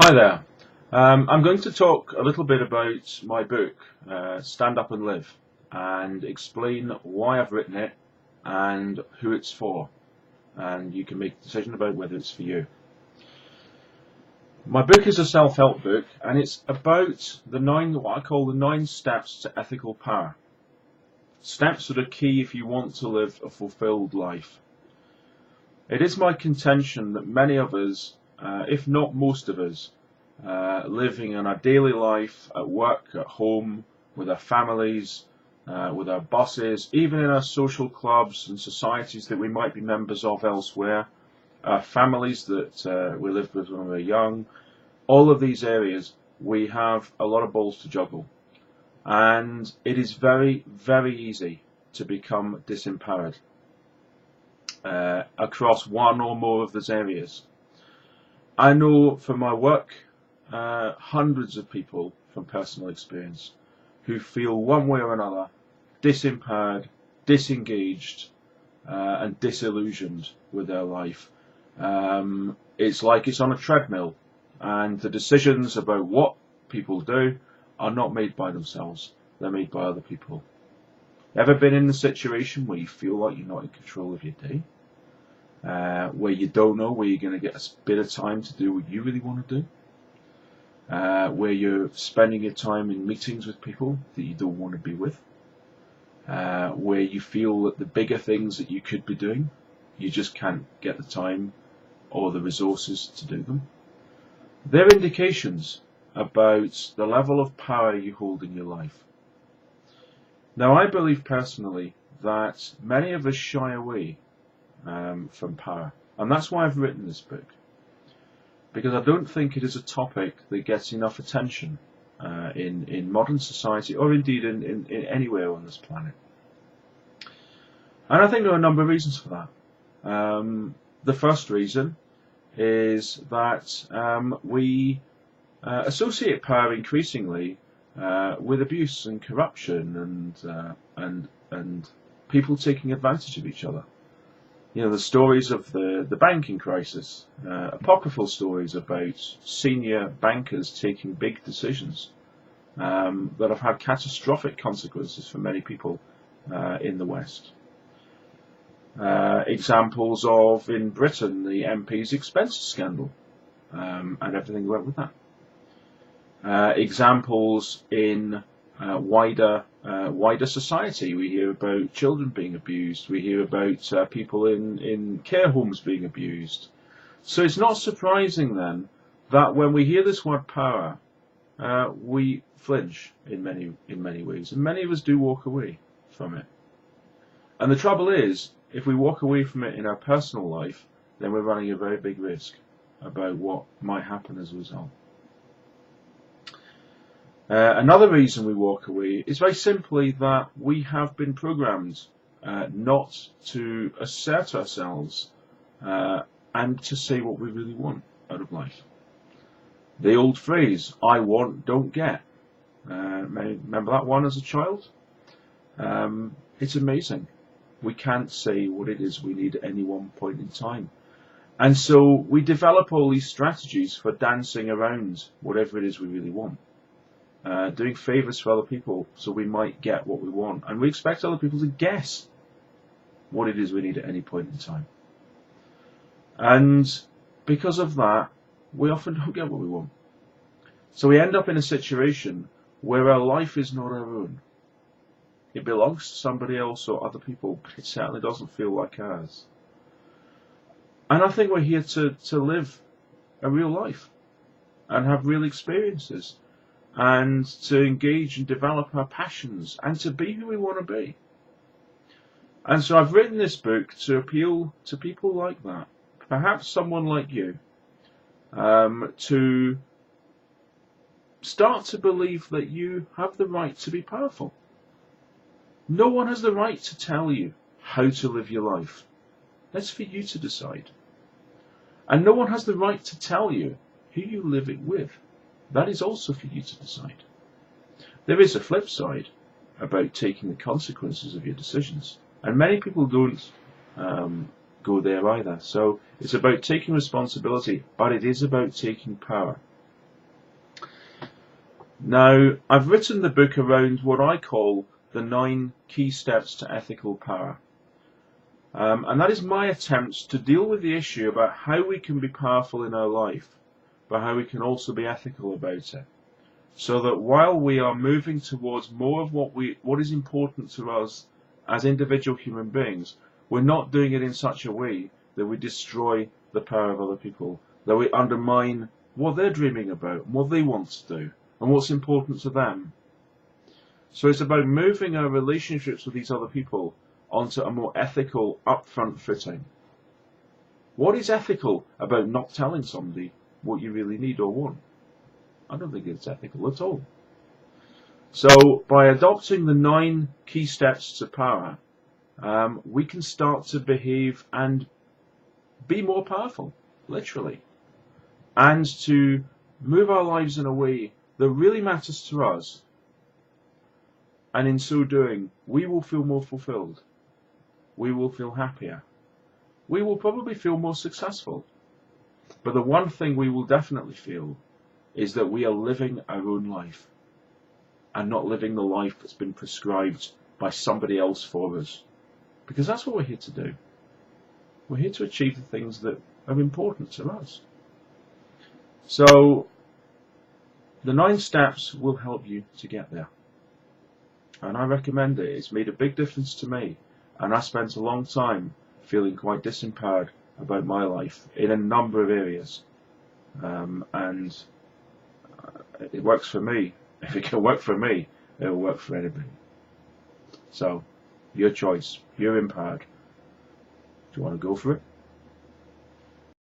Hi there. I'm going to talk a little bit about my book, Stand Up and Live, and explain why I've written it and who it's for. And you can make a decision about whether it's for you. My book is a self-help book, and it's about what I call the 9 steps to ethical power. Steps that are key if you want to live a fulfilled life. It is my contention that many of us, if not most of us, living in our daily life, at work, at home, with our families, with our bosses, even in our social clubs and societies that we might be members of elsewhere, our families that we lived with when we were young, all of these areas, we have a lot of balls to juggle. And it is very, very easy to become disempowered across one or more of those areas. I know from my work hundreds of people from personal experience who feel one way or another disempowered, disengaged, and disillusioned with their life. It's like it's on a treadmill, and the decisions about what people do are not made by themselves, they're made by other people. Ever been in the situation where you feel like you're not in control of your day? Where you don't know where you're going to get a bit of time to do what you really want to do? Where you're spending your time in meetings with people that you don't want to be with? Where you feel that the bigger things that you could be doing, you just can't get the time or the resources to do them? They're indications about the level of power you hold in your life. Now, I believe personally that many of us shy away from power, and that's why I've written this book, because I don't think it is a topic that gets enough attention in modern society, or indeed in anywhere on this planet. And I think there are a number of reasons for that. The first reason is that we associate power increasingly with abuse and corruption and people taking advantage of each other. You know, the stories of the banking crisis, apocryphal stories about senior bankers taking big decisions that have had catastrophic consequences for many people in the West. Examples of, in Britain, the MP's expenses scandal and everything that went with that. Examples in wider society. We hear about children being abused. We hear about people in care homes being abused. So it's not surprising then that when we hear this word power, we flinch in many ways, and many of us do walk away from it. And the trouble is, if we walk away from it in our personal life, then we're running a very big risk about what might happen as a result. Another reason we walk away is very simply that we have been programmed not to assert ourselves and to say what we really want out of life. The old phrase, I want, don't get. Remember that one as a child? It's amazing. We can't say what it is we need at any one point in time. And so we develop all these strategies for dancing around whatever it is we really want. Doing favours for other people so we might get what we want. And we expect other people to guess what it is we need at any point in time. And because of that, we often don't get what we want. So we end up in a situation where our life is not our own. It belongs to somebody else or other people, but it certainly doesn't feel like ours. And I think we're here to live a real life and have real experiences, and to engage and develop our passions, and to be who we want to be. And so I've written this book to appeal to people like that, perhaps someone like you, to start to believe that you have the right to be powerful. No one has the right to tell you how to live your life. That's for you to decide. And no one has the right to tell you who you live it with. That is also for you to decide. There is a flip side about taking the consequences of your decisions, and many people don't go there either. So it's about taking responsibility, but it is about taking power Now, I've written the book around what I call the 9 key steps to ethical power. And that is my attempt to deal with the issue about how we can be powerful in our life, but how we can also be ethical about it. So that while we are moving towards more of what is important to us as individual human beings, we're not doing it in such a way that we destroy the power of other people, that we undermine what they're dreaming about, what they want to do, and what's important to them. So it's about moving our relationships with these other people onto a more ethical, upfront footing. What is ethical about not telling somebody what you really need or want? I don't think it's ethical at all. So by adopting the 9 key steps to power, we can start to behave and be more powerful, literally, and to move our lives in a way that really matters to us. And in so doing, we will feel more fulfilled. We will feel happier. We will probably feel more successful. But the one thing we will definitely feel is that we are living our own life and not living the life that's been prescribed by somebody else for us. Because that's what we're here to do. We're here to achieve the things that are important to us. So, the 9 steps will help you to get there. And I recommend it. It's made a big difference to me. And I spent a long time feeling quite disempowered about my life in a number of areas. And it works for me. If it can work for me, it will work for anybody. So, your choice. You're empowered. Do you want to go for it?